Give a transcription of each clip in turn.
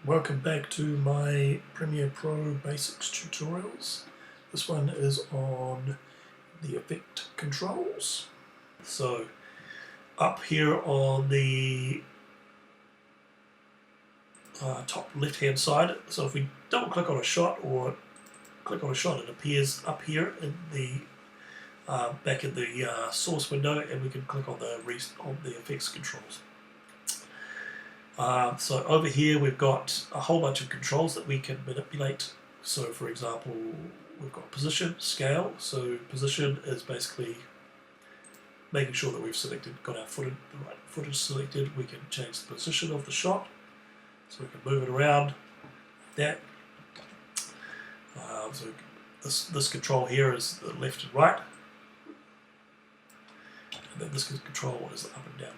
Welcome back to my Premiere Pro Basics tutorials. This one is on the effect controls. So up here on the top left hand side, so if we double click on a shot or click on a shot, it appears up here in the back in the source window, and we can click on the effects controls. So over here we've got a whole bunch of controls that we can manipulate. So for example, we've got position, scale. So position is basically making sure that we've got our the right footage selected. We can change the position of the shot, so we can move it around like that. So this control here is the left and right, and then this control is the up and down.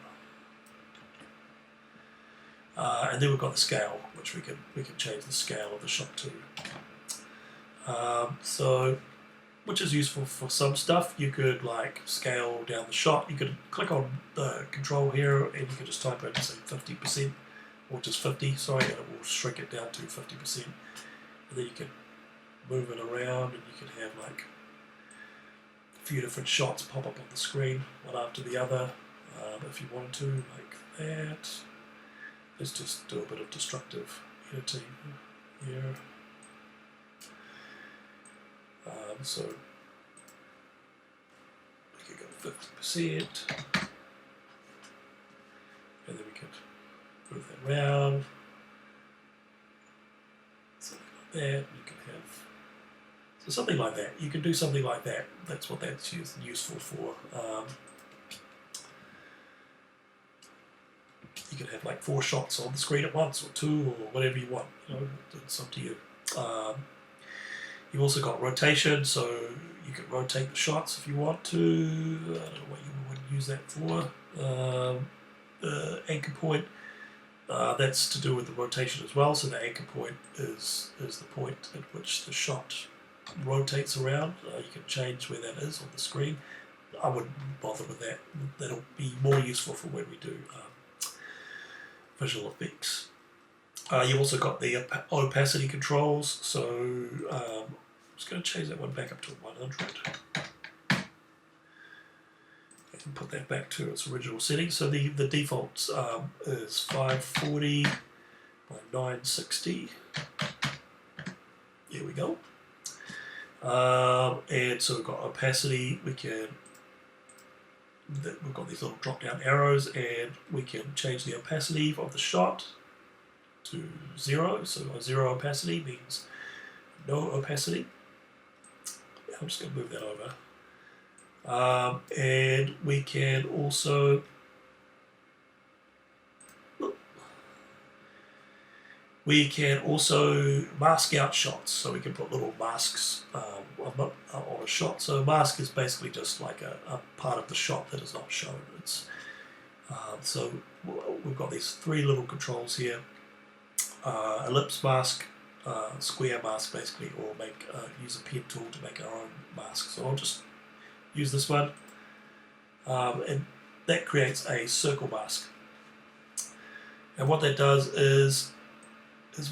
And then we've got the scale, which we can change the scale of the shot to. So, which is useful for some stuff. You could like scale down the shot. You could click on the control here, and you can just type in say 50%, or just 50. Sorry, and it will shrink it down to 50%. And then you can move it around, and you can have like a few different shots pop up on the screen, one after the other, if you wanted to, like that. Let's just do a bit of destructive editing here. So we could go 50%, and then we could move that around, something like that. You can have something like that. You can do something like that. That's what that's useful for. You can have like 4 shots on the screen at once, or 2, or whatever you want. You know, it's up to you. You've also got rotation, so you can rotate the shots if you want to. I don't know what you would use that for. The anchor point, that's to do with the rotation as well. So the anchor point is the point at which the shot rotates around. You can change where that is on the screen. I wouldn't bother with that. That'll be more useful for when we do visual effects. You've also got the opacity controls, so I'm just going to change that one back up to 100 and put that back to its original setting. So the default is 540 by 960. Here we go. And so we've got opacity. We've got these little drop down arrows, and we can change the opacity of the shot to 0. So a 0 opacity means no opacity. I'm just going to move that over. And we can also mask out shots, so we can put little masks on a shot. So a mask is basically just like a part of the shot that is not shown. So we've got these 3 little controls here. Ellipse mask, square mask basically, or use a pen tool to make our own mask. So I'll just use this one, and that creates a circle mask. And what that does is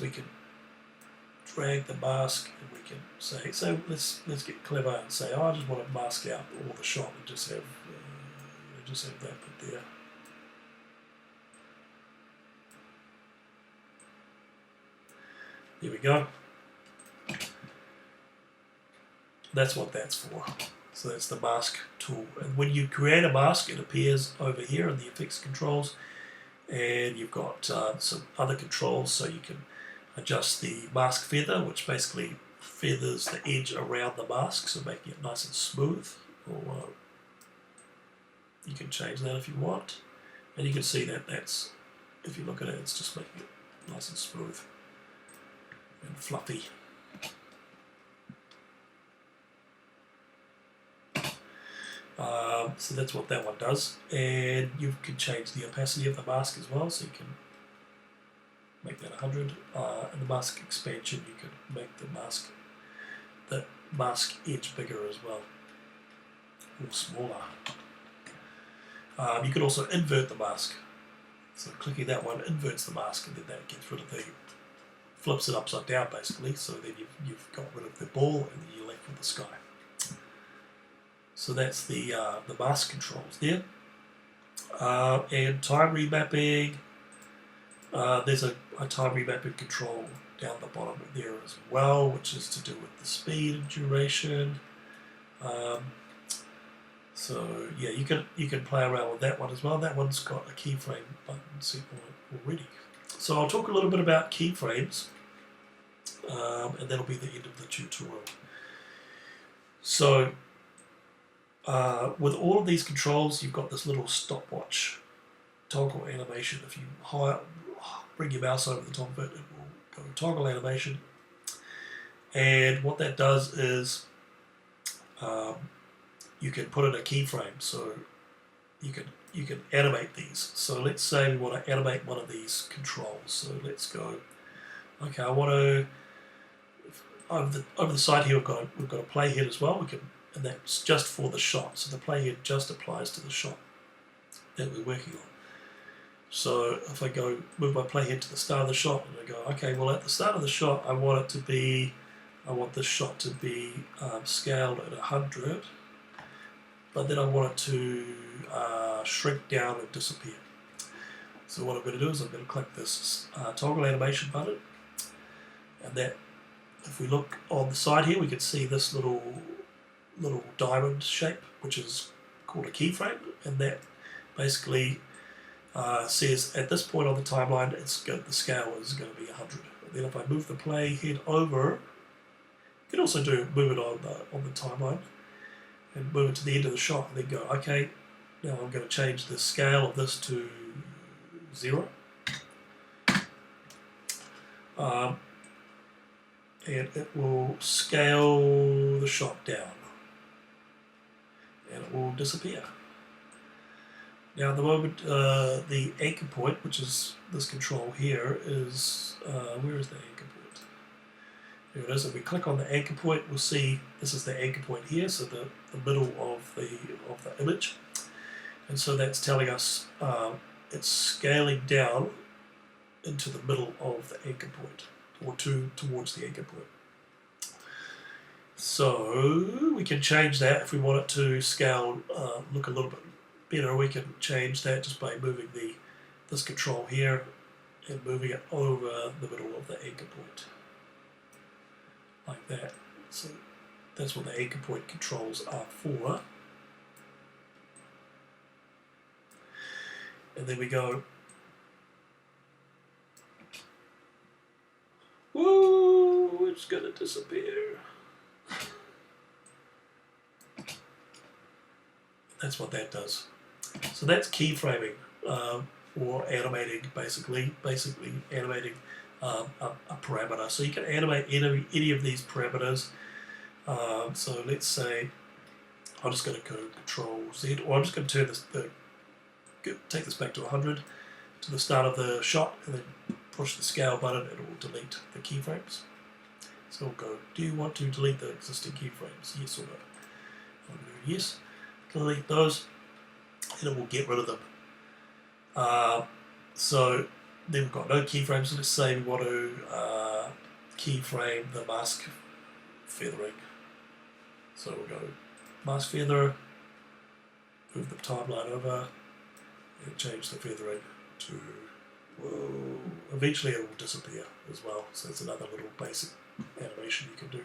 we can drag the mask, and we can say, so let's get clever and say, oh, I just want to mask out all the shot and just have that bit there. There we go. That's what that's for. So that's the mask tool. And when you create a mask, it appears over here in the effects controls. And you've got some other controls, so you can adjust the mask feather, which basically feathers the edge around the mask, so making it nice and smooth. Or you can change that if you want. And you can see that that's, if you look at it, it's just making it nice and smooth and fluffy. So that's what that one does. And you can change the opacity of the mask as well, so you can make that 100. And the mask expansion, you can make the mask edge bigger as well, or smaller. You can also invert the mask. So clicking that one inverts the mask, and then that gets rid of the flips it upside down basically, so then you've got rid of the ball and then you're left with the sky. So that's the mask controls there. And time remapping, there's a time remapping control down the bottom there as well, which is to do with the speed and duration. So yeah, you can play around with that one as well. That one's got a keyframe button set on it already. So I'll talk a little bit about keyframes, and that'll be the end of the tutorial. So with all of these controls, you've got this little stopwatch toggle animation. If you bring your mouse over the top of it, it will go toggle animation. And what that does is you can put in a keyframe, so you can animate these. So let's say we want to animate one of these controls. So let's go. Okay, I want to over the side here. We've got a playhead as well. And that's just for the shot. So the playhead just applies to the shot that we're working on. So if I go move my playhead to the start of the shot, and I go, okay, well at the start of the shot, I want this shot to be scaled at 100, but then I want it to shrink down and disappear. So what I'm going to do is I'm going to click this toggle animation button, and that, if we look on the side here, we can see this little diamond shape, which is called a keyframe, and that basically says at this point on the timeline, the scale is going to be 100. And then if I move the playhead over, you can also move it on the timeline and move it to the end of the shot, and then go, okay, now I'm going to change the scale of this to 0. And it will scale the shot down, and it will disappear. Now at the moment, the anchor point, which is this control here, is, where is the anchor point? Here it is. If we click on the anchor point, we'll see this is the anchor point here, so the middle of the image. And so that's telling us it's scaling down into the middle of the anchor point, or towards the anchor point. So we can change that if we want it to scale, look a little bit better. We can change that just by moving this control here and moving it over the middle of the anchor point, like that. So that's what the anchor point controls are for. And then we go, whoa, it's gonna disappear. That's what that does. So that's keyframing, or animating, basically animating a parameter. So you can animate any of these parameters. So let's say I'm just going to go Control Z, or I'm just going to turn take this back to 100 to the start of the shot, and then push the scale button, and it will delete the keyframes. So we'll go, do you want to delete the existing keyframes? Yes or no? I'm going to go yes. Delete those, and it will get rid of them. So then we've got no keyframes. So let's say we want to keyframe the mask feathering. So we'll go mask feather, move the timeline over, and change the feathering to, whoa, eventually it will disappear as well. So it's another little basic animation you can do.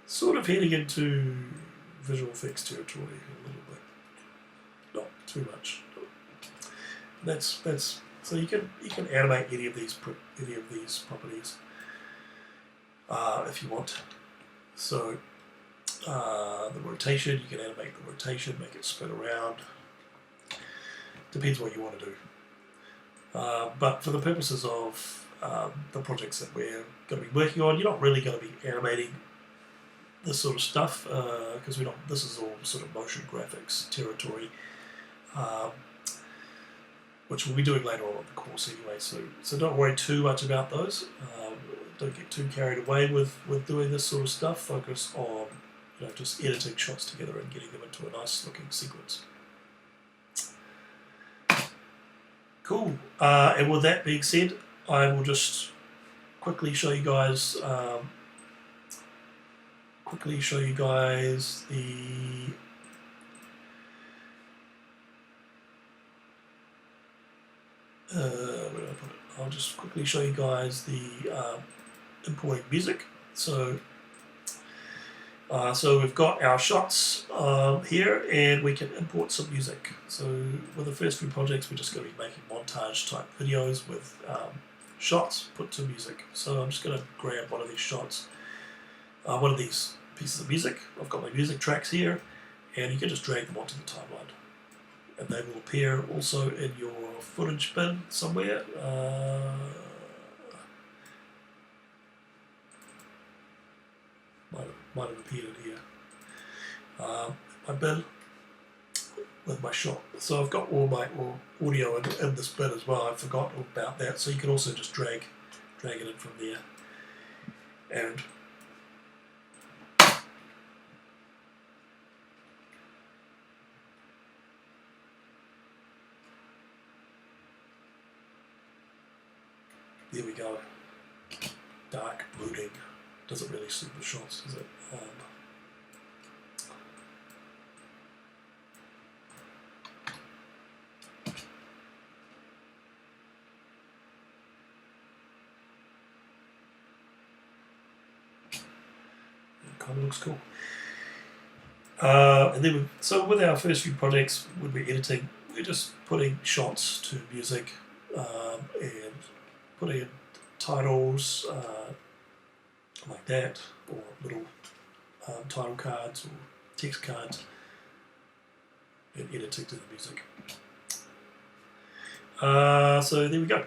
Sort of heading into visual effects territory a little bit, not too much. That's so you can animate any of these properties if you want. So the rotation, you can animate the rotation, make it spin around. Depends what you want to do. But for the purposes of the projects that we're going to be working on, you're not really going to be animating this sort of stuff, because this is all sort of motion graphics territory, which we'll be doing later on in the course anyway, so don't worry too much about those. Don't get too carried away with doing this sort of stuff. Focus on just editing shots together and getting them into a nice looking sequence. Cool. And with that being said, I will just quickly show you guys the where did I put it? I'll just quickly show you guys the importing music. So we've got our shots here, and we can import some music. So with the first few projects, we're just going to be making montage type videos with shots put to music. So I'm just going to grab one of these shots, one of these pieces of music. I've got my music tracks here, and you can just drag them onto the timeline. And they will appear also in your footage bin somewhere. Might have appeared in here. My bin with my shot. So I've got all my audio in this bin as well. I forgot about that. So you can also just drag it in from there. And there we go. Dark brooding. Doesn't really suit the shots, does it? It kind of looks cool. And then so with our first few projects, when we're editing, we're just putting shots to music and putting in titles like that, or little title cards or text cards, and editing to the music. So there we go.